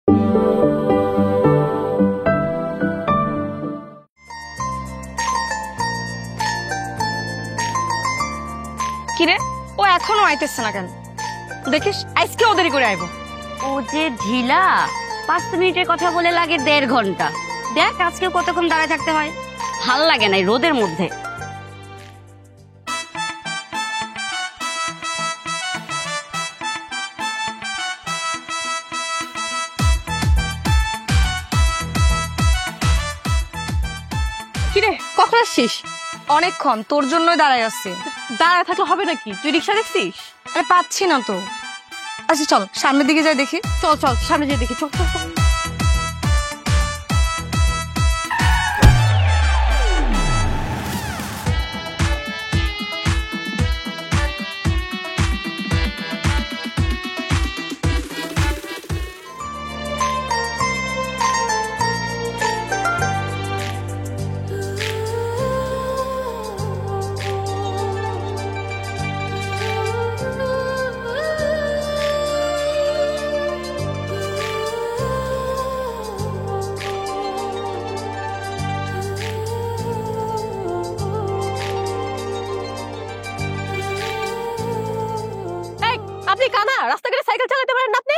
কিরে ও এখনো আইতেছে না কেন? দেখিস আজকে ওদেরই করে আইব। ও যে ঢিলা, 5 মিনিটের কথা বলে লাগে 1.5 ঘন্টা। দেখ আজকে কতক্ষণ দাঁড়ায় থাকতে হয়, ভাল লাগে না এই রোদের মধ্যে। কিরে কখন আসছিস? অনেকক্ষণ তোর জন্যই দাঁড়ায় আসছি। দাঁড়ায় থাকলে হবে নাকি? তুই রিক্সা দেখছিস? আরে পাচ্ছি না তো। আচ্ছা চল সামনের দিকে যাই দেখি। চল চল সামনে যেয়ে দেখি, চল চল চল। আপনি কানা, রাস্তাঘাটে সাইকেল চালাতে পারেন না আপনি?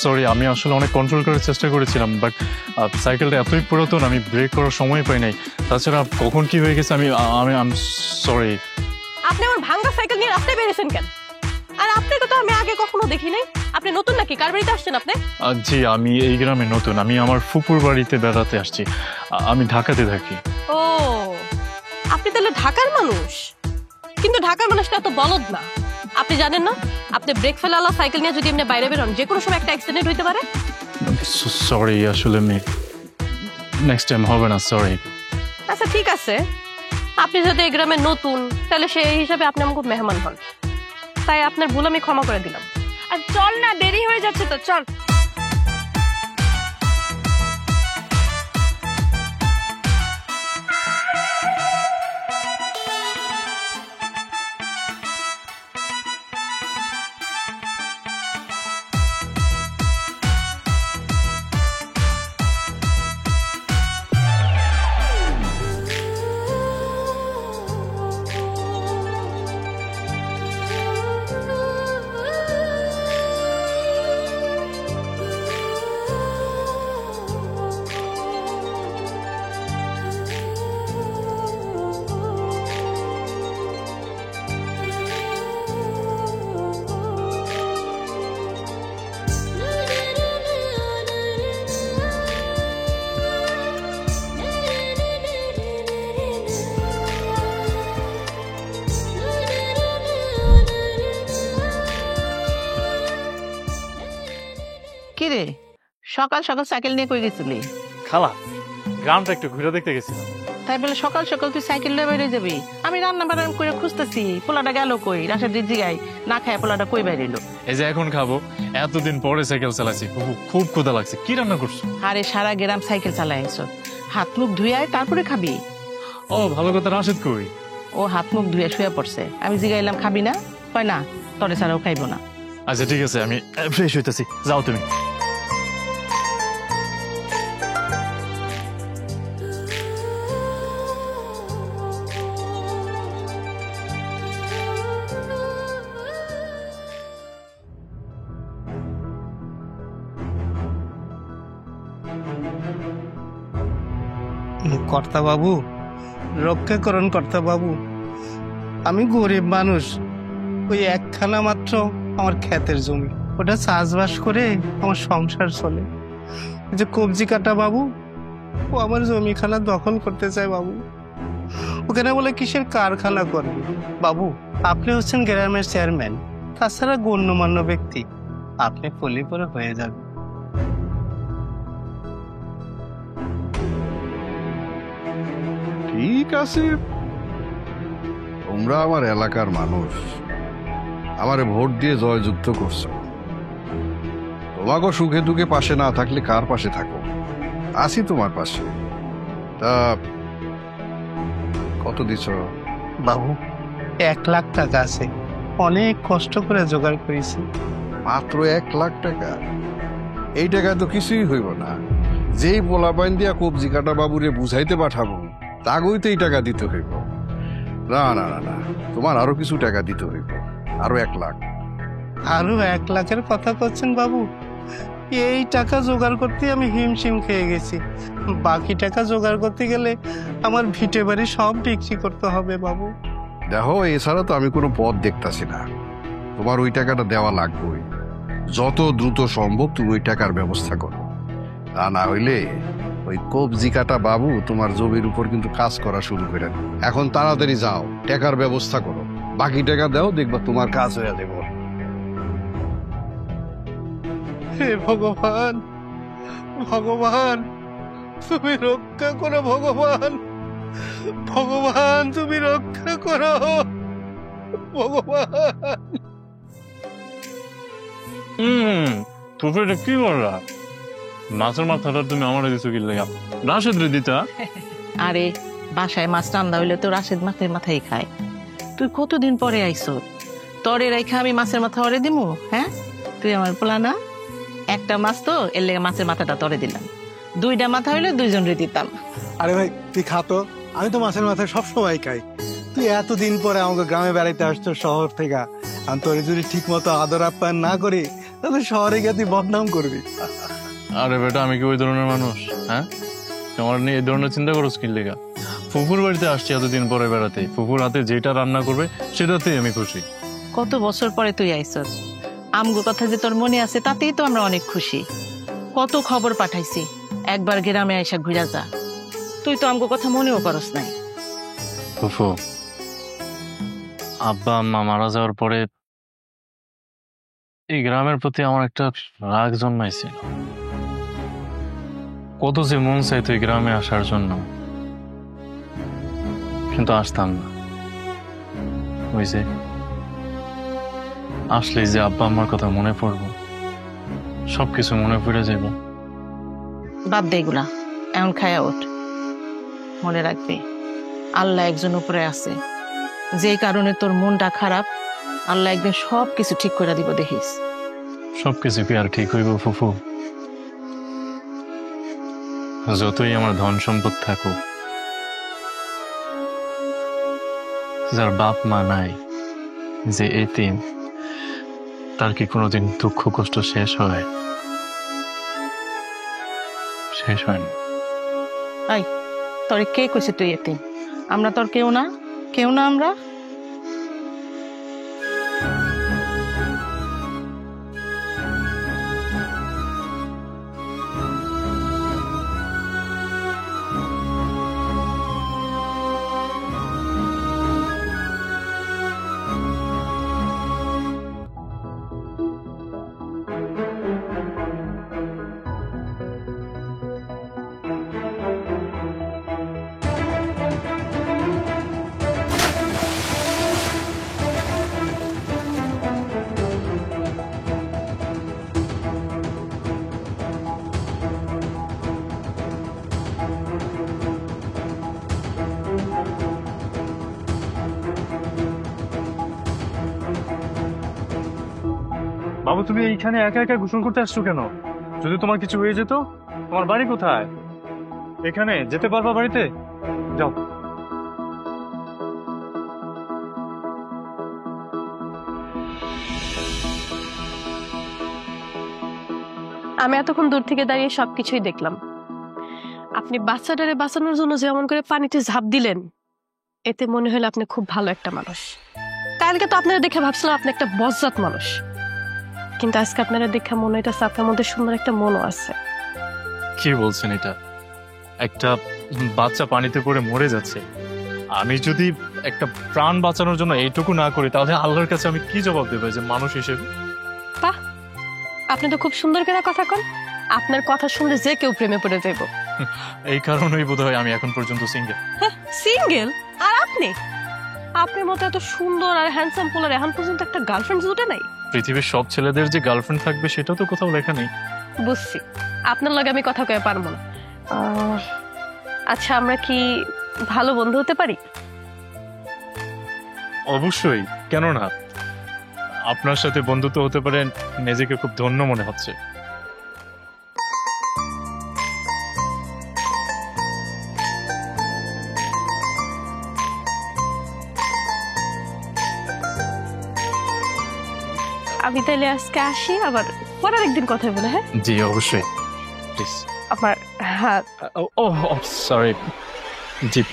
সরি আমি আসলে অনেক কন্ট্রোল করার চেষ্টা করেছিলাম, বাট সাইকেলটা এতই পুরাতন আমি ব্রেক করার সময় পাই নাই। তাছাড়া কখন কি হয়ে গেছে আমি সরি। আপনি আমার ভাঙা সাইকেল নিয়ে রাস্তায় বেরিয়েছেন কেন? আর আপনাকে তো আমি আগে কখনো দেখি নাই। আপনি নতুন নাকি? কার বাড়িতে আসছেন আপনি? জি আমি এই গ্রামে নতুন, আমি আমার ফুপুর বাড়িতে বেড়াতে আসছি। আমি ঢাকাতে থাকি। ও, আপনি তাহলে ঢাকার মানুষ? কিন্তু ঢাকার মানুষটা এত বলদ না। আপনি জানেন না, আপনি ব্রেক ফেলালা সাইকেল নিয়ে যদি এমনি বাইরে বেরোন, যে কোনো সময় একটা অ্যাক্সিডেন্ট হইতে পারে। সরি আসলে নেক্সট টাইম হবে না, সরি। আচ্ছা ঠিক আছে, আপনি যদি এই গ্রামে নতুন, তাহলে সেই হিসাবে আপনি আমাকে মেহমান হন। তাই আপনার ভুল আমি ক্ষমা করে দিলাম। আর চল না, দেরি হয়ে যাচ্ছে তো, চল। কিরে সকাল সকাল সাইকেল নিয়ে কই গেছিলি? খালা গ্রামটা একটু ঘুরে দেখতে গেছিলাম। তাই বলে সকাল সকাল তুই সাইকেল নিয়ে বেরিয়ে যাবি? আমি রান্না বান্না করে খুঁজতেছি, পোলাটা গেল কই? রাশের দিদি গাই না খায় পোলাটা কই বাইরেলো? এই যে এখন খাবো, এতদিন পরে সাইকেল চালাচ্ছি, খুব ক্ষুধা লাগছে। কি রান্না করছো? আরে সারা গ্রাম সাইকেল চালাই আইছো, হাত মুখ ধুয়ে আয় তারপরে খাবি। ও ভালো কথা, রাশেদ কই? ও হাত মুখ ধুয়ে শুয়ে পড়ছে। আমি জিগাইলাম খাবি না, কয় না, তরে ছাড়াও খাইবো না। আচ্ছা ঠিক আছে, আমি ফ্রেশ হইতেছি, যাও তুমি। কর্তা বাবু, রক্ষা করুন কর্তা বাবু। আমি গরিব মানুষ, ওই একখানা মাত্র আমার ক্ষেতের জমি, ওটা চাষবাস করে আমার সংসার চলে। যে কবজি কাটা বাবু, ও আমার জমিখানা দখল করতে চায় বাবু। ওখানে বলে কিসের কারখানা করবে বাবু। আপনি হচ্ছেন গ্রামের চেয়ারম্যান, তাছাড়া গণ্যমান্য ব্যক্তি, আপনি পলি পরে হয়ে যাবে। ঠিক আছে, তোমরা আমার এলাকার মানুষ, আমারে ভোট দিয়ে জয়যুক্ত করছো। তোমাকে সুখে দুঃখে পাশে না থাকলে কার পাশে থাকো? আসি তোমার পাশে। তা কত দিছ বাবু? 1 লাখ টাকা আছে, অনেক কষ্ট করে জোগাড় করেছি। মাত্র 1 লাখ টাকা? এই টাকায় তো কিছুই হইব না। যেই পোলাপাইন দিয়া কবজি কাটা বাবুরে বুঝাইতে পাঠাবো তাগই তো এই টাকা দিতে হইব। না না না না, তোমার আরো কিছু টাকা দিতে হইব, আরো 1 লাখ। আরো 1 লাখের কথা করছেন বাবু? এই টাকা জোগাড় করতে আমি হিমশিম খেয়ে গেছি। বাকি টাকা জোগাড় করতে গেলে আমার ভিটে বাড়ি সব বিক্রি করতে হবে বাবু। দেখো, এছাড়া তো আমি কোনো পথ দেখতাছি না। তোমার ওই টাকাটা দেওয়া লাগবেই। যত দ্রুত সম্ভব তুমি ওই টাকার ব্যবস্থা করো। তা না হইলে ওই কবজি কাটা বাবু তোমার জমির উপর কিন্তু কাজ করা শুরু করে দেবে। এখন তাড়াতাড়ি যাও, টাকার ব্যবস্থা করো, বাকি টাকা দাও, দেখবা তোমার কাজ হয়ে যাবে। হে ভগবান, ভগবান তুমি রক্ষা করো, ভগবান, ভগবান তুমি রক্ষা করো, ভগবান। ফুফু এটা কি করলা? মাছের মাথাটা তুমি আমার দিছো কি লেগা? রাশেদ রে দিতা। আরে বাসায় মাছ রান্না হইলে তো রাশেদ মাছের মাথাই খায়। তুই কতদিন পরে আইছো, তরে রাইখা আমি মাছের মাথা ওরে দিমু? হ্যাঁ, তুই আমার পোলা না? একটা মাছ তো, এর লেগে মাছের মাথাটা তরে দিলাম। 2টা মাথা হইলে 2জন রে দিতাম। আরে ভাই তুই খাতো, আমি তো মাছের মাথায় সবসময় খাই। তুই এতদিন পরে আমাকে গ্রামে বেড়াইতে আসছো শহর থেকে, আমি তোর যদি ঠিক মতো আদর আপ্যায়ন না করি তাহলে শহরে গিয়ে তুই বদনাম করবি। আরে বেটা, আমি কি ওই ধরনের মানুষ? হ্যাঁ, তোমার নিয়ে এই ধরনের চিন্তা করো কি লেগা? ফুফুর বাড়িতে আসছি এতদিন পরে বেড়াতে, ফুফুর হাতে যেটা রান্না করবে সেটাতেই আমি খুশি। কত বছর পরে তুই আইছ, আমগো কথা যে তোর মনে আছে তাতেই তো আমরা অনেক খুশি। কত খবর পাঠাইছি, একবার গ্রামে আইসা ঘুরা যা। তুই তো আমগো কথা মনেও করস নাই। ফুফু, আব্বা আম্মা মারা যাওয়ার পরে এই গ্রামের প্রতি আমার একটা রাগ জন্মাইছিল। কত যে মন চাইতো এই গ্রামে আসার জন্য, কিন্তু আসতাম না। ওই যে আসলে যে আব্বা আম্মার কথা মনে পড়বো, সবকিছু মনে পড়ে যাইব। বাদ দে এগুলা, এমন খায়া ওঠ। মনে রাখবি, আল্লাহ একজন উপরে আছে, যে কারণে তোর মনটা খারাপ, আল্লাহ একদিন সবকিছু ঠিক করে দিব, দেখিস। সবকিছু কি আর ঠিক হইব ফুফু? যতই আমার ধন সম্পদ থাকুক, যার বাপ মা নাই, যে এতিম, তার কি কোনোদিন দুঃখ কষ্ট শেষ হয়? শেষ হয় না। আই, তোরে কে কইছে তুই এতিম? আমরা তোর কেউ না, কেউ না আমরা। বাবু, তুমি এইখানে একা একা গোসল করতে আসছো কেন? যদি তোমার কিছু হয়ে যেত? তোমার বাড়ি কোথায়? এখানে যেতে পারবা বাড়িতে? যাও। আমি এতক্ষণ দূর থেকে দাঁড়িয়ে সবকিছুই দেখলাম। আপনি বাচ্চাটারে বাঁচানোর জন্য যেমন করে পানিতে ঝাঁপ দিলেন, এতে মনে হলো আপনি খুব ভালো একটা মানুষ। কালকে তো আপনারা দেখে ভাবছিলাম আপনি একটা বজ্জাত মানুষ, কিন্তু আজকে আপনারা দেখে মনে হইতেছে আপনার মধ্যে সুন্দর একটা মনও আছে। কি বলছেন এটা? একটা বাচ্চা পানিতে পড়ে মরে যাচ্ছে, আমি যদি একটা প্রাণ বাঁচানোর জন্য এইটুকু না করি, তাহলে আল্লাহর কাছে আমি কি জবাব দেবো যে মানুষ হিসেবে? বাহ, আপনি তো খুব সুন্দর করে কথা কন। আপনার কথা শুনলে যে কেউ প্রেমে পড়ে যাইব। এই কারণেই বোধহয় আমি এখন পর্যন্ত সিঙ্গেল। সিঙ্গেল? আর আপনি? আপনার মতো এত সুন্দর আর হ্যান্ডসাম পোলার এখন পর্যন্ত একটা গার্লফ্রেন্ড জুটে নাই? পৃথিবীর সব ছেলেদের যে গার্লফ্রেন্ড থাকবে সেটা তো কোথাও লেখা নেই। বুঝছি, আপনার লগে আমি কথা কয়ে পারবো না। আচ্ছা, আমরা কি ভালো বন্ধু হতে পারি? অবশ্যই, কেন না? আপনার সাথে বন্ধুত্ব হতে পারে, নিজেকে খুব ধন্য মনে হচ্ছে। আমি তাইলে আজকে আসি, আবার পরে একদিন কথা বলে। হ্যাঁ জি অবশ্যই, প্লিজ। আমার হাত। ও সরি। জি।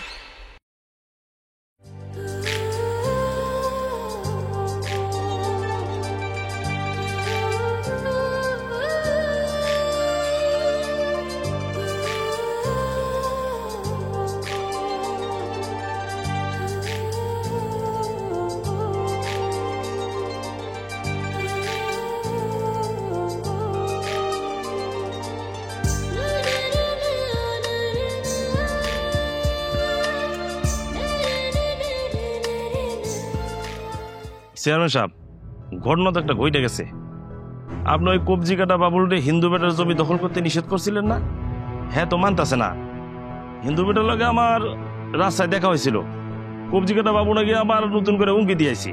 চেয়ারম্যান সাহেব, ঘটনা তো একটা ঘটে গেছে। আপনি ওই কবজি কাটা বাবুলরে হিন্দু বেটার জমি দখল করতে নিষেধ করছিলেন না? হ্যাঁ তো মানতেছে না। হিন্দু বেটার লগে আমার রাস্তায় দেখা হয়েছিল। কবজি কাটা বাবু নাকি আবার নতুন করে উমকি দিয়েছি।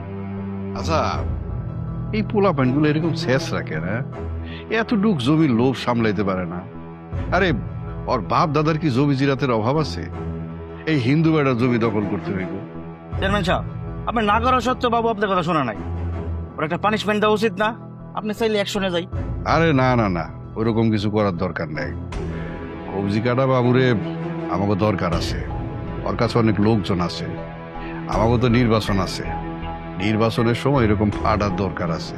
আচ্ছা, এই পোলা প্যান্টগুলো এরকম শেষ রাখে না? এতটুক জমির লোভ সামলাইতে পারে না? আরে ওর বাপ দাদার কি জমি জিরাতের অভাব আছে? এই হিন্দু বেটার জমি দখল করতে হইব? চেয়ারম্যান সাহেব, আপনি না করা সত্ত্বেও বাবু আপনার কথা শোনা নাই। ওর একটা পানিশমেন্ট দেওয়া উচিত না? আপনি চাইলে অ্যাকশনে যাই। আরে না না না, ওরকম কিছু করার দরকার নেই। কবজি কাটা বাবুরে আমাকে দরকার আছে, ওর কাছে অনেক লোকজন আছে, আমাকে তো নির্বাচন আছে, নির্বাচনের সময় এরকম ফাটার দরকার আছে।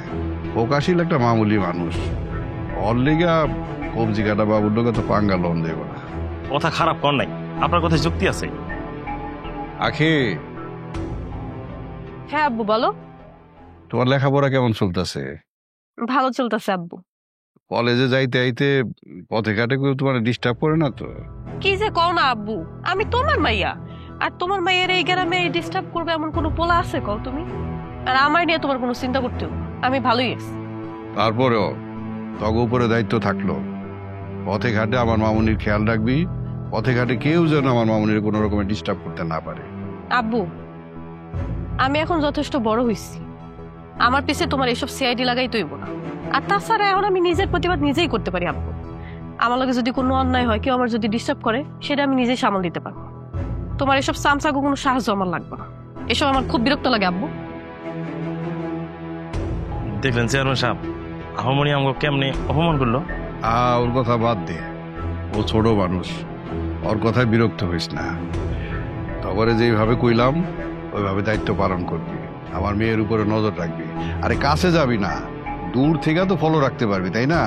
প্রকাশিল একটা মামুলি মানুষ, ওর লেগা কবজি কাটা বাবুর লোক তো পাঙ্গা লোন দেব না। কথা খারাপ কর নাই, আপনার কথায় যুক্তি আছে। আখে, হ্যাঁ আব্বু বলো। তোমার লেখাপড়া কেমন চলতেছে? ভালো চলতেছে আব্বু। কলেজে যাইতে আইতে পথে ঘাটে কেউ তোমার ডিস্টার্ব করে না তো? কি যে কও না আব্বু, আমি তোমার মাইয়া, আর তোমার মাইয়ের এই গ্রামে ডিস্টার্ব করবে এমন কোনো পোলা আছে কও তুমি? আর আমার নিয়ে তোমার কোনো চিন্তা করতে হবে, আমি ভালোই আছি। তারপরেও তগ উপরে দায়িত্ব থাকলো, পথে ঘাটে আমার মামুনির খেয়াল রাখবি, পথে ঘাটে কেউ যেন আমার মামুনির কোনো রকমের ডিস্টার্ব করতে না পারে। আব্বু, আমি এখন যথেষ্ট বড় হইছি, আমার পিছে তোমার এসব সিআইডি লাগাই তৈব না। আর তাছাড়া এখন আমি নিজের প্রতিবাদ নিজেই করতে পারি আব্বু। আমার লগে যদি কোনো অন্যায় হয়, কেউ আমার যদি ডিস্টার্ব করে, সেটা আমি নিজেই সামাল দিতে পারবো। তোমার এসব সামসাগো কোনো সাহায্য আমার লাগবে না, এসব আমার খুব বিরক্ত লাগে আব্বু। দেখলেন চেয়ারম্যান সাহেব, আহমনি আমাকে কেমনে অপমান করলো। ওর কথা বাদ দে, ও ছোট মানুষ, ওর কথায় বিরক্ত হইস না। তবরে যেইভাবে কইলাম ওইভাবে দায়িত্ব পালন করবি, আমার মেয়ের উপরে নজর রাখবি। আরে কাছে যাবি না, দূর থেকে তো ফলো রাখতে পারবি, তাই না?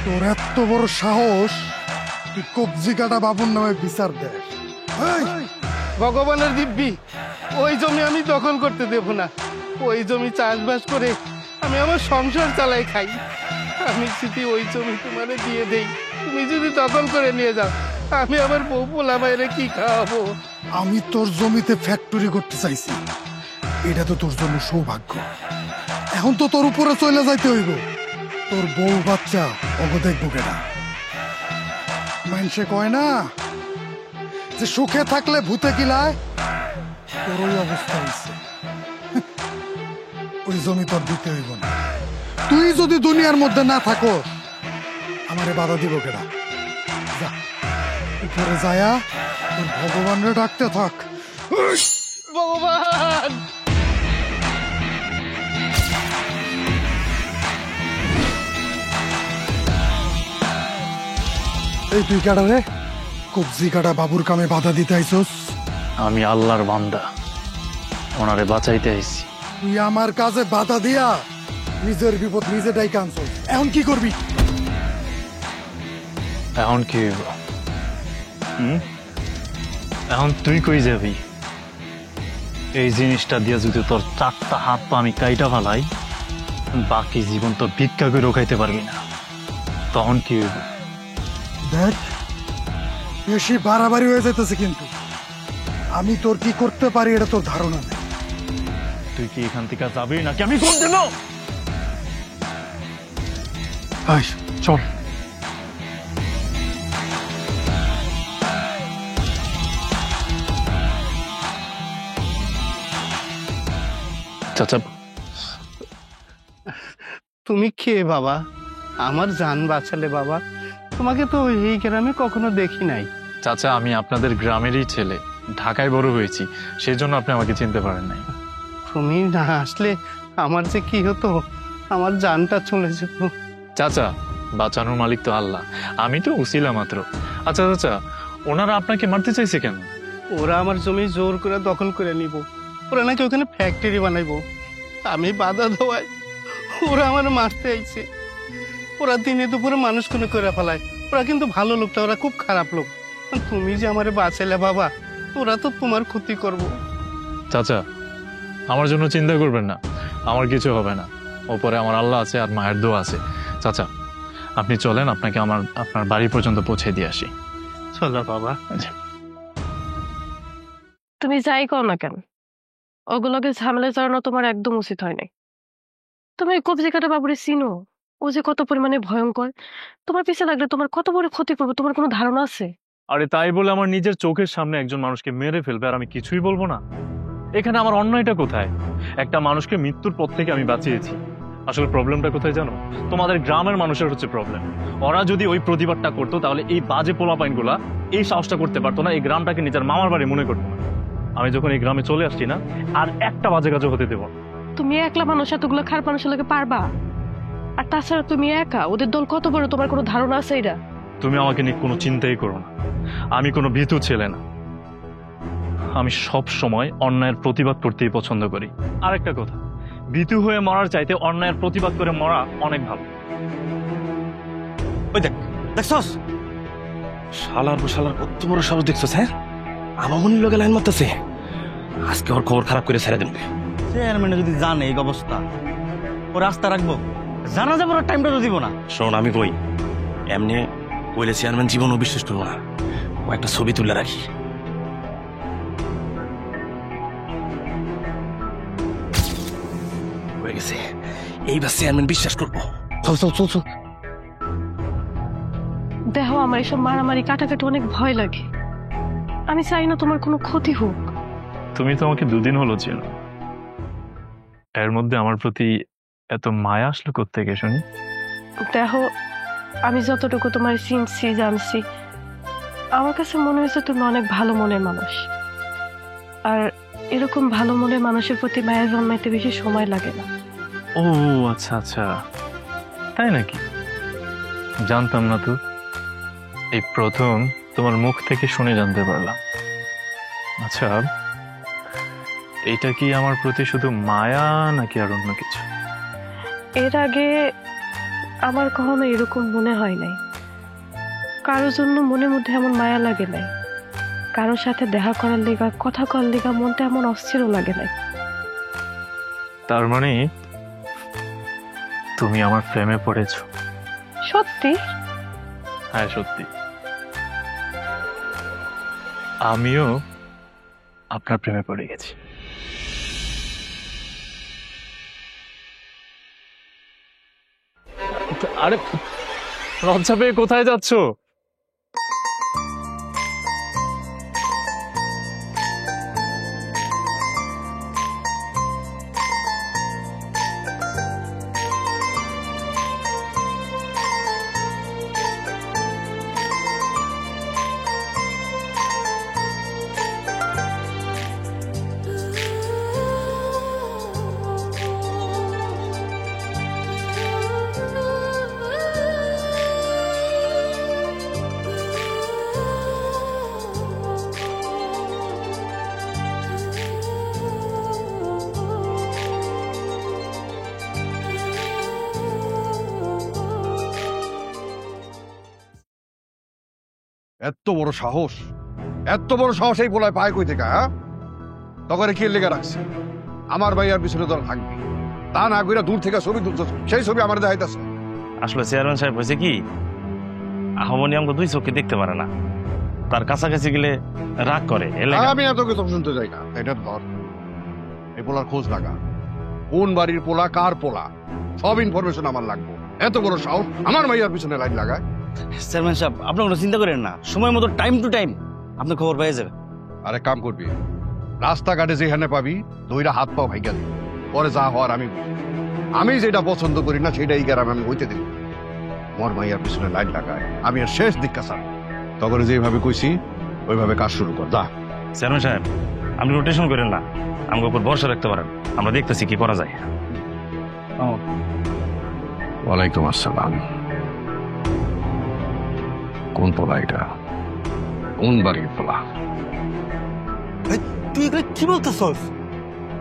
তোর এত বড় সাহস, তুই কবজি কাটা বাবুর নামে বিচার দেয়? ভগবানের দিব্যি, ওই জমি আমি দখল করতে দেব না। ওই জমি চাষবাস করে আমি আমার সংসার চালাই খাই। আমি যদি ওই জমি তোমারে দিয়ে দেই, তুমি যদি দখল করে নিয়ে যাও, আমি আমার বউ পোলা মায়েরে কি খাওয়াবো? আমি তোর জমিতে ফ্যাক্টরি করতে চাইছি, এটা তো তোর জন্য সৌভাগ্য। এখন তো তোর উপরে চলে যাইতে হইব, তোর বউ বাচ্চা অগ দেখবো কেনা। মানুষে কয় না যে সুখে থাকলে ভূতে কিলায়, তোর ওই অবস্থা হয়েছে। ওই জমি তোর দিতে হইব না। তুই যদি দুনিয়ার মধ্যে না থাকো, আমারে বাধা দিব কেনা। যা উপরে যায়া তোর ভগবানরে ডাকতে থাক। ভগবান! এই তুই কাটা রে, কবজি কাটা বাবুর কামে বাধা দিতে আইছস? আমি আল্লাহর বান্দা, ওনারে বাঁচাইতে আইছি। তুই আমার কাজে বাধা দিয়া নিজের বিপদ নিজে ডাইকে আনছস। এখন কি করবি? এখন কি হইব? এখন তুই কই যাবি? এই জিনিসটা দিয়ে যদি তোর 4টা হাত পা আমি কাইটা ফালাই, বাকি জীবন তো ভিক্ষা করে খাইতে পারবি না। তখন কি হইব? দেখ, বেশি বাড়াবাড়ি হয়ে যাইতেছে কিন্তু। আমি তোর কি করতে পারি এটা তোর ধারণা নেই। তুই কি এখান থেকে যাবি নাকি আমি কোন দেব? আয় চল। চাচা, তুমি কে বাবা? আমার জান বাঁচালে বাবা। তোমাকে তো এই গ্রামে কখনো দেখি নাই। চাচা আমি আপনাদের গ্রামেরই ছেলে, ঢাকায় বড় হয়েছি, সেই জন্য আপনি আমাকে চিনতে পারেন নাই। তুমি না আসলে আমার যে কি হতো, আমার জানটা চলে যেত। চাচা, বাঁচানোর মালিক তো আল্লাহ, আমি তো উসিলা মাত্র। আচ্ছা চাচা, ওনারা আপনাকে মারতে চাইছে কেন? ওরা আমার জমি জোর করে দখল করে নিব। ওরা নাকি ওখানে ফ্যাক্টরি বানাইবো। আমি বাধা দেওয়ায় ওরা আমার মারতে আইছে। ওরা দিনে দুপুরে মানুষ কোনো করে ফেলায়। ওরা কিন্তু ভালো লোকটা, ওরা খুব খারাপ লোক। তুমি যে আমারে বাঁচাইলে বাবা, ওরা তো তোমার ক্ষতি করবো। চাচা, আমার জন্য চিন্তা করবেন না, আমার কিছু হবে না। ওপরে আমার আল্লাহ আছে আর মায়ের দোয়া আছে। চাচা আপনি চলেন, আপনাকে আপনার বাড়ি পর্যন্ত পৌঁছে দিয়ে আসি। চলো বাবা। তুমি যাই কর না কেন, ওগুলোকে ঝামেলা জড়ানো তোমার একদম উচিত হয় নাই। তুমি ওই কবজি কাটা বাবুরে চিনো? ও যে কত পরিমাণে ভয়ঙ্কর। তোমার পিছে লাগলে তোমার কত বড় ক্ষতি করবে, তোমার কোনো ধারণা আছে? আরে তাই বলে আমার নিজের চোখের সামনে একজন মানুষকে মেরে ফেলবে আর আমি কিছুই বলবো না? এখানে আমার অন্যায়টা কোথায়? একটা মানুষকে মৃত্যুর পথ থেকে আমি বাঁচিয়েছি। আসলে প্রবলেমটা কোথায় জানো? তোমাদের গ্রামের মানুষের হচ্ছে প্রবলেম। ওরা যদি ওই প্রতিবাদটা করতো তাহলে এই বাজে পোলাপাইনগুলা এই সাহসটা করতে পারতো না, এই গ্রামটাকে নিজের মামার বাড়ি মনে করতো না। আমি যখন এই গ্রামে চলে আসছি না, আর একটা বাজে কাজও হতে দেবো না। তুমি একলা মানুষ এতগুলো খারাপ মানুষের লোকে পারবা? আর তাছাড়া তুমি একা, ওদের দল কত বড় তোমার কোনো ধারণা আছে? এটা তুমি আমাকে নিয়ে কোনো চিন্তাই করো না, আমি কোনো ভীতু ছেলে না। আমি সব সময় অন্যায়ের প্রতিবাদ করতেই পছন্দ করি। আরেকটা কথা, ভীতু হয়ে মরার চাইতে অন্যায়ের প্রতিবাদ করে মরা অনেক ভালো। ওই দেখ, দেখছস শালার কত বড় সাহস দেখছস? হ্যাঁ, আমার মনির লগে লাইন মারতেছে। আজকে ওর খবর খারাপ করে ছেড়ে দেন। চেয়ারম্যানে যদি জানে এই অবস্থা, ও রাস্তা রাখবো? জানা যাবো, ওর টাইমটা তো দিব না। শোন, আমি কই এমনি কইলে চেয়ারম্যান জীবনও বিশ্বাস করবো না। ও একটা ছবি তুলে রাখি। হয়ে গেছে, এইবার চেয়ারম্যান বিশ্বাস করবো। চল চল চল চল। দেখো, আমার এসব মারামারি কাটাকাটি অনেক ভয় লাগে। আমি চাই না তোমার কোনো ক্ষতি হোক। তুমি তো আমাকে 2 দিন হলো চেনো, এর মধ্যে আমার প্রতি এত মায়া আসলো কোত্থেকে শুনি? দেখো, আমি যতটুকু তোমার চিনছি জানছি, আমার কাছে মনে হয়েছে তুমি অনেক ভালো মনের মানুষ। আর এরকম ভালো মনের মানুষের প্রতি মায়া জন্মাইতে বেশি সময় লাগে না। ও আচ্ছা আচ্ছা, তাই নাকি? জানতাম না তো, এই প্রথম তোমার মুখ থেকে শুনে জানতে পারলাম। আচ্ছা, এটা কি আমার প্রতি শুধু মায়া নাকি আর অন্য কিছু? এর আগে আমার কখনো এরকম মনে হয় নাই। কারোর জন্য মনের মধ্যে এমন মায়া লাগে নাই। কারোর সাথে দেখা করার লেগা, কথা করার লেগা মনটা এমন অস্থিরও লাগে নাই। তার মানে তুমি আমার প্রেমে পড়েছো? সত্যি? হ্যাঁ সত্যি, আমিও আপনার প্রেমে পড়ে গেছি। আরে লজ্জা পেয়ে কোথায় যাচ্ছো? এত বড় সাহস! এত বড় সাহস এই পোলায় পায় কই থেকে? হ্যাঁ, তখন কি লেগে রাখছি আমার ভাইয়ার পিছনে তোরা থাকবি, তা না কইরা দূর থেকে ছবি তুলছ, সেই ছবি আমার দেখাইতেছ। আসলে চেয়ারম্যান সাহেব হয়েছে কি, আহমনি আমাকে দুই চোখে দেখতে পারে না, তার কাছাকাছি গেলে রাগ করে। আমি এত কিছু শুনতে চাই না, এটা ধর এই পোলার খোঁজ লাগা, কোন বাড়ির পোলা, কার পোলা, সব ইনফরমেশন আমার লাগবে। এত বড় সাহস আমার ভাইয়ার পিছনে লাইন লাগায়। চেয়ারম্যান সাহেব আপনি কোনো চিন্তা করেন না, সময় মতো টাইম টু টাইম আপনি খবর পেয়ে যাবে। আরে কাম করবি, রাস্তাঘাটে যেখানে পাবি দইরা হাত পাও ভাইগা দিবি, পরে যা হওয়ার আমি যেটা পছন্দ করি না সেটা এই গ্রামে আমি হইতে দেব। মোর ভাইয়ার পিছনে লাইন লাগায় আমি আর শেষ দিক্কা স্যার, তখন যেভাবে কইছি ওইভাবে কাজ শুরু কর। যা। চেয়ারম্যান সাহেব আপনি রোটেশন করেন না, আমাকে উপর ভরসা রাখতে পারেন, আমরা দেখতেছি কি করা যায়। ওয়ালাইকুম আসসালাম। কোন পোলা এটা? কোন বাড়ির পোলা? তুই এগুলো কি বলতেছস?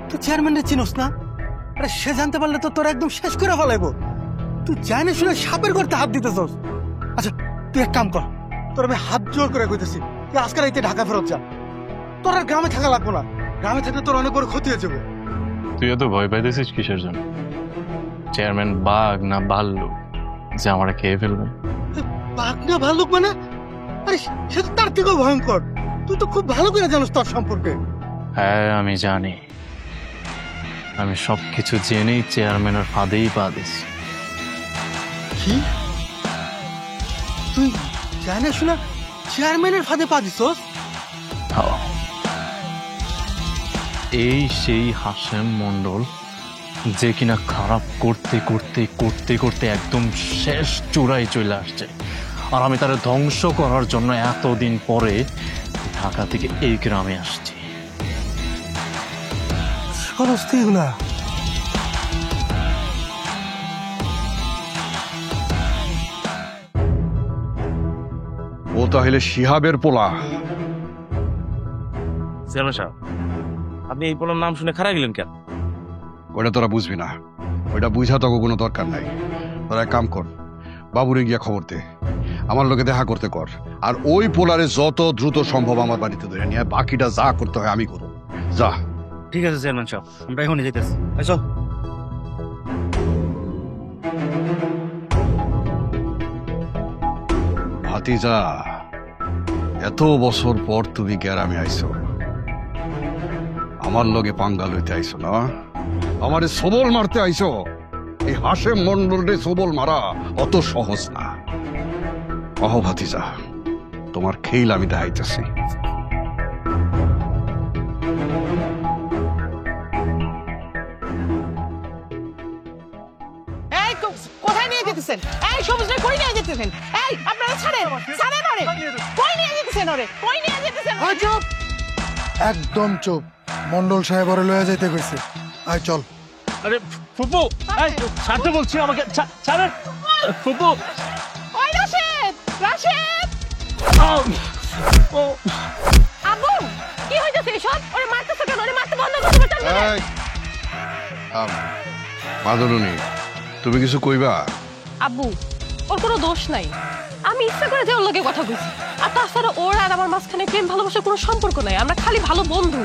তুই চেয়ারম্যানের চিনোস না? আরে সে জানতে পারলে তো তোরা একদম শেষ করে ফেলাইবো। তুই জানি শুনে সাপের করতে হাত দিতেছস। আচ্ছা তুই এক কাম কর, তোর আমি হাত জোর করে কইতেছি তুই আজকে রাইতে ঢাকা ফেরত যা, তোর আর গ্রামে থাকা লাগবো না, গ্রামে থাকলে তোর অনেক বড় ক্ষতি হয়ে যাবে। তুই এত ভয় পাইতেছিস কিসের জন্য? চেয়ারম্যান বাঘ না ভাল্লুক যে আমরা খেয়ে ফেলবে? বাঘ না ভাল্লুক মানে? আরে সে তো তার থেকেও ভয়ঙ্কর, তুই তো খুব ভালো করে জানিস তোর সম্পর্কে। হ্যাঁ আমি জানি, আমি সবকিছু জেনেই চেয়ারম্যানের ফাঁদেই পা দিছি। কি তুই জানি শোনা চেয়ারম্যানের ফাঁদে পা দিছস? এই সেই হাশেম মন্ডল যে কিনা খারাপ করতে করতে করতে করতে একদম শেষ চূড়ায় চলে আসছে, আর আমি তার ধ্বংস করার জন্য এতদিন পরে ঢাকা থেকে এই গ্রামে আসছি। না ও তাহলে শিহাবের পোলা? চেয়ারম্যান সাহেব আপনি এই পোলার নাম শুনে খারাপ গেলেন কেন? ওটা তোরা বুঝবি না, ওইটা বুঝা তো কোনো দরকার নাই। তোরা এক কাম কর, বাবুরে গিয়া খবর দে, আমার লোকে দেখা করতে কর, আর ওই পোলারে যত দ্রুত সম্ভব আমার বাড়িতে ধরে নিয়ে বাকিটা যা করতে হয় আমি করব। যা। ঠিক আছে চেয়ারম্যান সাহেব, আমরা এখনই যেতেছি। চল। ভাতিজা, এত বছর পর তুমি গ্রামে আইছো, আমার লগে পাঙ্গা লইতে আইছো না? আমারে সবল মারতে আইছো? এই হাশেম মন্ডলে সবল মারা অত সহজ না। অহ ভাতিজা, তোমার খেল আমি দেখাইতেছি। এই কোথায় নিয়ে যেতেছেন? এই সবুজরে কই নিয়ে যেতেছেন? এই আপনারা ছাড়েন, ছাড়েন ওরে। কই নিয়ে যেতেছেন ওরে? কই নিয়ে যেতেছেন? চুপ, একদম চুপ। মন্ডল সাহেব ওরে লয়ে যাইতে কইছে। আয় চল। আরে ফুপু, এই ছাড়তে বলছি, আমাকে ছাড়েন ফুপু। ওই রাশেদ, রাশেদ। আব্বু কি হইতাছে এসব? ওরে মারতেছ কেন? ওরে মারতে বন্ধ করতে পারছেন না? মাদরুনি, তুমি কিছু কইবা? আব্বু ওর কোনো দোষ নাই, আমি ইচ্ছা করে যে ওর লগে কথা কইছি। আর তাছাড়া ওর আর আমার মাঝখানে প্রেম ভালোবাসার কোনো সম্পর্ক নাই, আমরা খালি ভালো বন্ধু।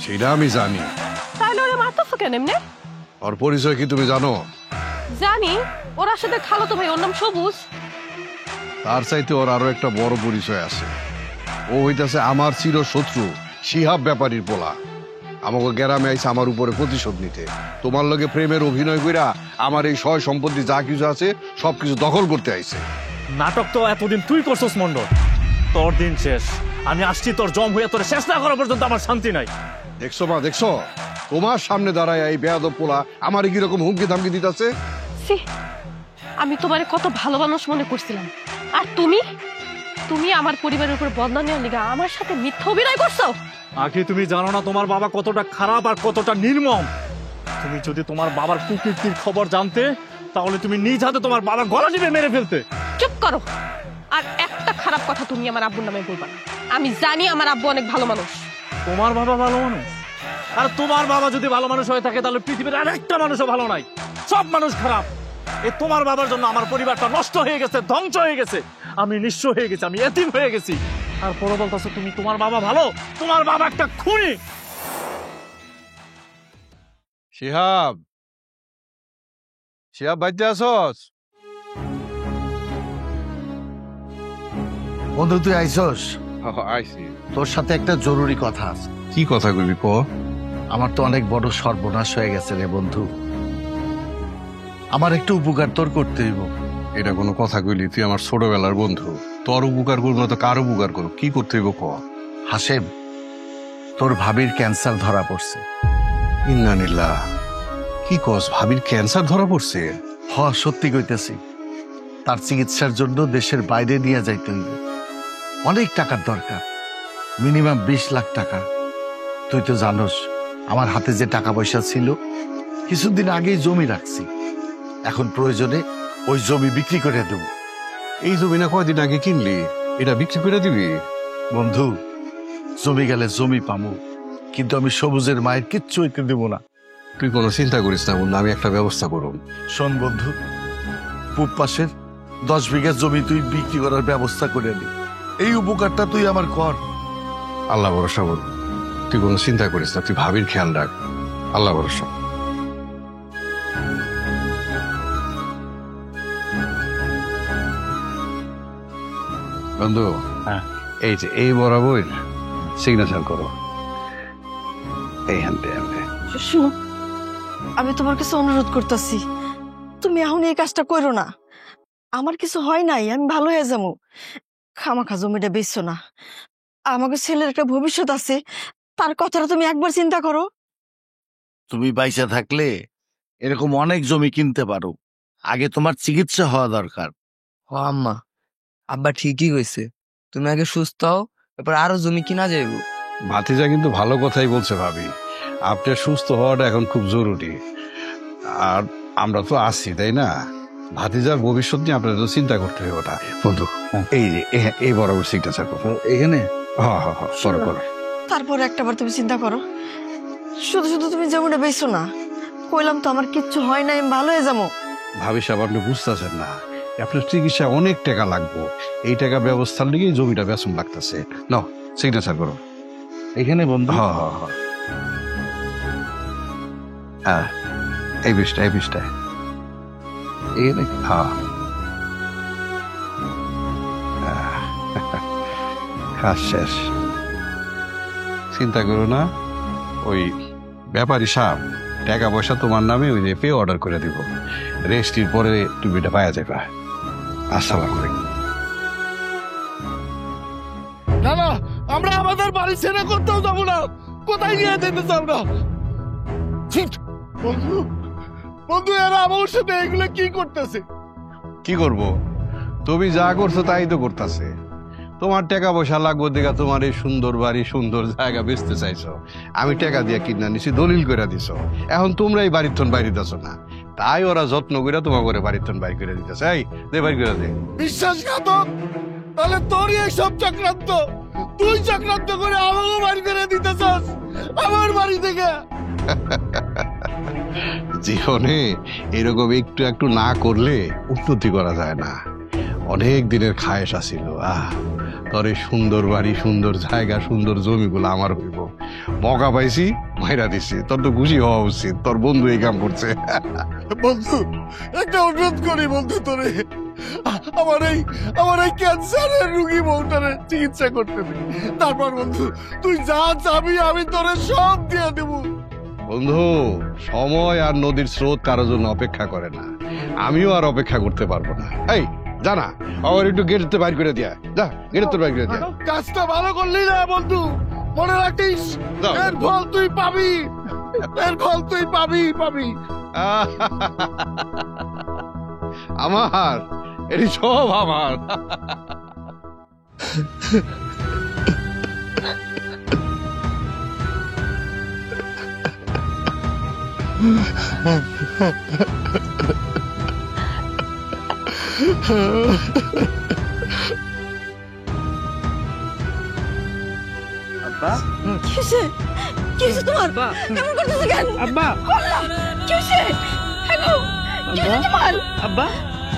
সেটা আমি জানি, তাহলে ওরে মারতেছ কেন এমনি? ওর পরিচয় কি তুমি জানো? জানি, ওর সাথে খালাতো ভাই, ওর নাম সবুজ। তার চাইতে ওর আরো একটা বড় পরিচয় আছে, ও হইতাছে আমার চির শত্রু শিহাব ব্যাপারীর পোলা। আমাকে গ্রামে আইসে আমার উপরে প্রতিশোধ নিতে, তোমার লগে প্রেমের অভিনয় কইরা আমার এই সয় সম্পত্তি যা কিছু আছে সবকিছু দখল করতে আইছে। নাটক তো এতদিন তুই করছস মন্ডল, তোর দিন শেষ। আমি আসছি তোর জম হইয়া তোর শেষ না করা পর্যন্ত আমার শান্তি নাই। দেখছো মা, দেখছো তোমার সামনে দাঁড়ায় এই বেয়াদব পোলা আমার কিরকম হুমকি ধামকি দিতেছে। আমি তোমারে কত ভালো মানুষ মনে করছিলাম, আর তুমি আমার পরিবারের উপর বদনাম নেওয়ার লিগা আমার সাথে মিথ্যা অভিনয় করছো। আগে তুমি জানো না তোমার বাবা কতটা খারাপ আর কতটা নির্মম? তুমি যদি তোমার বাবার কুকীর্তির খবর জানতে, তাহলে তুমি নিজ হাতে তোমার বাবার গলা টিপে মেরে ফেলতে। চুপ করো, আর একটা খারাপ কথা তুমি আমার আব্বুর নামে বলবা না। আমি জানি আমার আব্বু অনেক ভালো মানুষ। তোমার বাবা ভালো মানুষ? আর তোমার বাবা যদি ভালো মানুষ হয়ে থাকে তাহলে পৃথিবীর আরেকটা মানুষও ভালো নাই, সব মানুষ খারাপ। এই তোমার বাবার জন্য আমার পরিবারটা নষ্ট হয়ে গেছে, ধ্বংস হয়ে গেছে, আমি নিঃস্ব হয়ে গেছি, আমি এতিম হয়ে গেছি। তারপরে বলতেছো তুমি তোমার বাবা ভালো, তোমার বাবা একটা খুনি। শিহাব, শিহাব বাড়িতে আসস? বন্ধু তুই আইসস? আইসি। তোর সাথে একটা জরুরি কথা আছে। কি কথা কইবি ক? আমার তো অনেক বড় সর্বনাশ হয়ে গেছে রে বন্ধু, আমার একটু উপকার তোর করতে হইব। এটা কোনো কথা কইলি? তুই আমার ছোটবেলার বন্ধু, তোর উপকার করবো না তো কার উপকার করবো? কি করতে হইব ক? হাসেম, তোর ভাবির ক্যান্সার ধরা পড়ছে। ইন্নানিল্লাহ, কি কস? ভাবির ক্যান্সার ধরা পড়ছে? হ, সত্যি কইতেছি। তার চিকিৎসার জন্য দেশের বাইরে নিয়ে যাইতে হইবে, অনেক টাকার দরকার, মিনিমাম 20 লাখ টাকা। তুই তো জানোস আমার হাতে যে টাকা পয়সা ছিল, কিছুদিন আগেই জমি রাখছি, এখন প্রয়োজনে ওই জমি বিক্রি করে দেব। এই জমি না কয়দিন আগে কিনলি, এটা বিক্রি করে দিবি? বন্ধু, জমি গেলে জমি পামু, কিন্তু আমি সবুজের মায়ের কিচ্ছু হইতে দেব না। তুই কোনো চিন্তা করিস না বন্ধু, আমি একটা ব্যবস্থা করব। শোন বন্ধু, পূব পাশের 10 বিঘা জমি তুই বিক্রি করার ব্যবস্থা করে নি, এই উপকারটা তুই আমার কর। আল্লাহ ভরসা বল, তুই কোনো চিন্তা করিস না, তুই ভাবির খেয়াল রাখ, আল্লাহ ভরসা। বন্ধু, এই যে এই বরাবর সিগনেচার করো, এই হানতে হানতে। শুনো, আমি তোমার কাছে অনুরোধ করতেছি, তুমি এখন এই কাজটা করো না। আমার কিছু হয় নাই, আমি ভালো হয়ে যাবো। খামাখা জমিটা বেচছো না, আমাকে ছেলের একটা ভবিষ্যৎ আছে, তার কথাটা তুমি একবার চিন্তা করো। তুমি বাইসা থাকলে এরকম অনেক জমি কিনতে পারো, আগে তোমার চিকিৎসা হওয়া দরকার। ও আম্মা, আব্বা ঠিকই কইছে, তুমি আগে সুস্থ হও, তারপর আরো জমি কিনা যাইব। ভাতিজা কিন্তু ভালো কথাই বলছে ভাবি, আপনার সুস্থ হওয়াটা এখন খুব জরুরি। আর আমরা তো আছি, তাই না? ভাতিজার ভবিষ্যৎ নিয়ে আপনার তো চিন্তা করতে হবে না বন্ধু। এই যে এই বরাবর সিগনেচার করো এখানে। হ্যাঁ হ্যাঁ হ্যাঁ, করো করো। তারপর একটাবার তুমি চিন্তা করো, শুধু শুধু তুমি জমিটা বেচো না। কইলাম তো আমার কিচ্ছু হয় নাই, আমি ভালো হয়ে যাবো। ভাবি সাহেব, আপনি বুঝতেছেন না, আপনার চিকিৎসা অনেক টাকা লাগবে, এই টাকা ব্যবস্থার লিগে জমিটা বেচন লাগতেছে। নাও সিগনেচার করো এখানে বন্ধু। হ্যাঁ হ্যাঁ হ্যাঁ, হ্যাঁ এই বিষটা, এই বিষটা এখানে। হ্যাঁ কাজ শেষ, চিন্তা করো না। ওই ব্যাপারী সাহেব টাকা পয়সা তোমার নামে ওই যে পে অর্ডার করে দিব, রেস্টির পরে তুমি এটা পাওয়া যাবে। আসসালামু আলাইকুম। না না, আমরা আমাদের বাড়ি ছেড়ে কোথাও যাবো না। কোথায় নিয়ে যেতে চাও না? বন্ধু, বন্ধু, এরা আমার সাথে এগুলো কি করতেছে? কি করব? তুমি যা করছো তাই তো করতেছে। তোমার টাকা পয়সা লাগবে দেখা তোমার এই সুন্দর বাড়ি সুন্দর জায়গা বেচতে চাইছো, আমি টাকা দিয়ে কিনা নিছি, দলিল করে দিছো, এখন তোমরা এই বাড়ির থন বাইরে দিতেছো না, তাই ওরা যত্ন করে তোমার করে বাড়ির থন বাইর করে দিতেছে। এই দে, বাইর করে দে। বিশ্বাসঘাতক! তাহলে তোরই এই সব চক্রান্ত, তুই চক্রান্ত করে আমাকে বাড়ি করে দিতে চাস আমার বাড়ি থেকে। জীবনে এরকম একটু একটু না করলে উন্নতি করা যায় না। অনেক দিনের খায়েশ আছিল, তোর এই সুন্দর বাড়ি সুন্দর জায়গা সুন্দর জমিগুলো আমার হইব, মকা পাইছি মাইরা দিছি। তোর তো খুশি হওয়া উচিত, তোর বন্ধু এই কাম করছে। বন্ধু, একটা অনুরোধ করি বন্ধু, তোরে আমার এই ক্যান্সারের রুগী বউটারে চিকিৎসা করতে দে। তারপর বন্ধু তুই যা চাবি আমি তোরে সব দিয়ে দেবো। বন্ধু, সময় আর নদীর স্রোত কারোর জন্য অপেক্ষা করে না, আমিও আর অপেক্ষা করতে পারবো না। এই জানা আমার একটু গেটতে বাইর করে দিয়া, যা গেটতে বাইর করে দিয়া। কাজটা ভালো করলি না বন্ধু, মনে রাখিস এর ফল তুই পাবি, এর ফল তুই পাবি পাবি। আমার এটি সব আমার। আব্বা, কিসে কিসে তোমার কেমন করতেছ কেন? আব্বা, কিসে হ্যালো কিসে তোমার? আব্বা,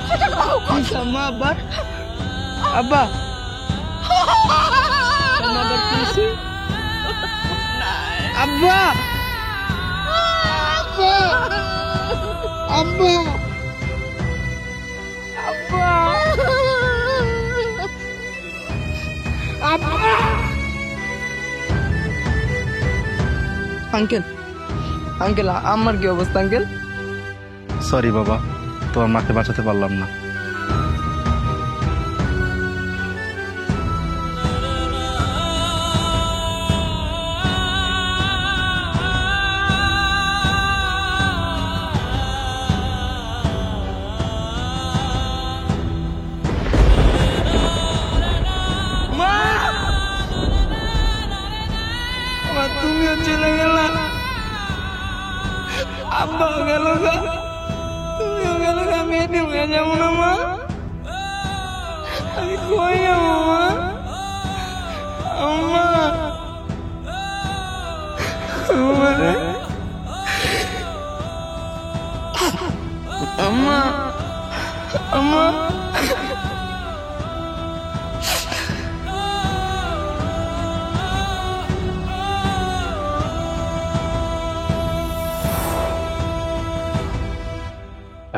কথা কও, আম্মা, আব্বা, আব্বা। আব্বা আব্বা আব্বা আব্বা আঙ্কেল আঙ্কেল আমার কি অবস্থা আঙ্কেল? সরি বাবা, তোমার মাকে বাঁচাতে পারলাম না। তুমিও চলে গেলা, আব্বাও গেল গা, তুমিও গেল গা, আমি এদিন হয়ে যাবো না মা। আমি কই যাবো মা? আম্মা আমারে আম্মা আম্মা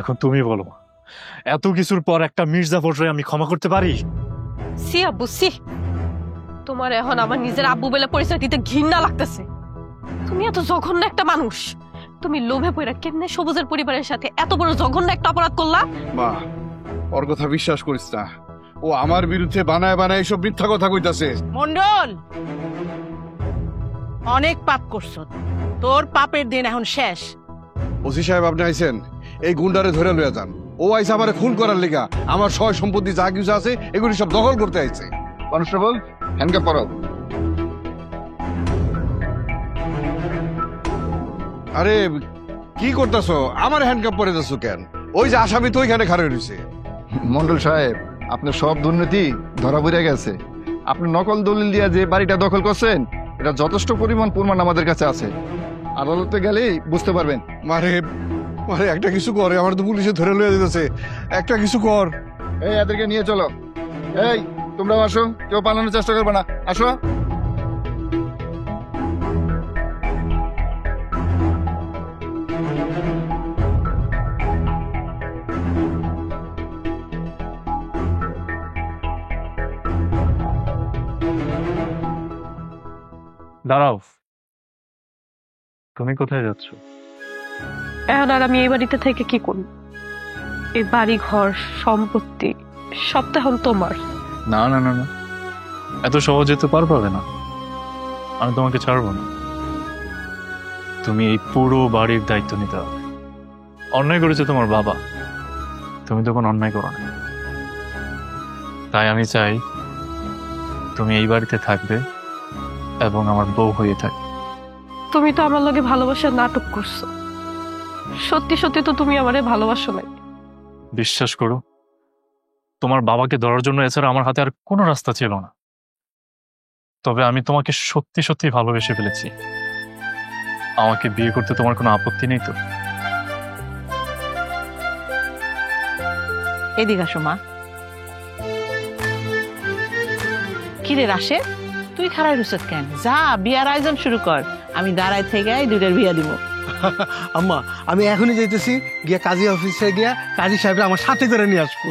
এখন তুমি বলো, এত কিছুর পর একটা মির্জাফররে আমি ক্ষমা করতে পারি? সি আব্বু সি, তোমার এখন আমার নিজের আব্বু বলে পরিচয় দিতে ঘৃণা লাগতেছে। তুমি এত জঘন্য একটা মানুষ, তুমি লোভে পড়া কেমনে সবুজের পরিবারের সাথে এত বড় জঘন্য একটা অপরাধ করলা? মা, ওর কথা বিশ্বাস করিস না, ও আমার বিরুদ্ধে বানায় বানায় এসব মিথ্যা কথা কইতাছে। মন্ডল, অনেক পাপ করছ, তোর পাপের দিন এখন শেষ। ওসি সাহেব আপনি আইছেন, এই গুন্ডারে ধরে লইয়া যান। ও আইসে আমারে খুন করার লিগা, আমার সয় সম্পত্তি যা কিছু আছে এগুলি সব দখল করতে আইছে। কনস্টেবল, হ্যান্ডকাপ পরাও। আরে কি করতেছো? আমার হ্যান্ডকাপ পরে যাচ্ছ কেন? ওই যে আসামি তো ওইখানে খাড়া রয়েছে। মন্ডল সাহেব, আপনার সব দুর্নীতি ধরা পড়ে গেছে। আপনি নকল দলিল দিয়া যে বাড়িটা দখল করছেন, এটা যথেষ্ট পরিমাণ প্রমাণ আমাদের কাছে আছে। আদালতে গেলেই বুঝতে পারবেন। মারে মারে, একটা কিছু করে, আমার তো পুলিশে ধরে লইয়া দিতেছে, একটা কিছু কর। এই এদেরকে নিয়ে চলো। এই তোমরাও আসো, কেউ পালানোর চেষ্টা করবে না, আসো। দাঁড়াও, তুমি কোথায় যাচ্ছ? এখন আর আমি এই বাড়িতে থেকে কি করব? এই বাড়ি ঘর সম্পত্তি সব তো এখন তোমার। না না না না, এত সহজে তো পার পাবে না, আমি তোমাকে ছাড়বো না। তুমি এই পুরো বাড়ির দায়িত্ব নিতে হবে। অন্যায় করেছে তোমার বাবা, তুমি তো কোনো অন্যায় করো না। তাই আমি চাই তুমি এই বাড়িতে থাকবে এবং আমার বউ হয়ে থাকবে। তুমি তো আমার লগে ভালোবাসার নাটক করছো, সত্যি সত্যি তো তুমি আমারে ভালোবাসো নাই। বিশ্বাস করো, তোমার বাবাকে ধরার জন্য এছাড়া আমার হাতে আর কোনো রাস্তা ছিল না। তবে আমি তোমাকে সত্যি সত্যি ভালোবেসে ফেলেছি। আমাকে বিয়ে করতে তোমার কোনো আপত্তি নেই তো? এদিকে আসো মা। কিরে রাশে, তুই খারাই রুসত কেন? যা বিয়ার আয়োজন শুরু কর, আমি দাঁড়ায় থেকে দুইটার বিয়া দিব। আম্মা, আমি এখনই যাইতেছি, গিয়া কাজী অফিসে গিয়া কাজী সাহেবরা আমার সাথে করে নিয়ে আসবো।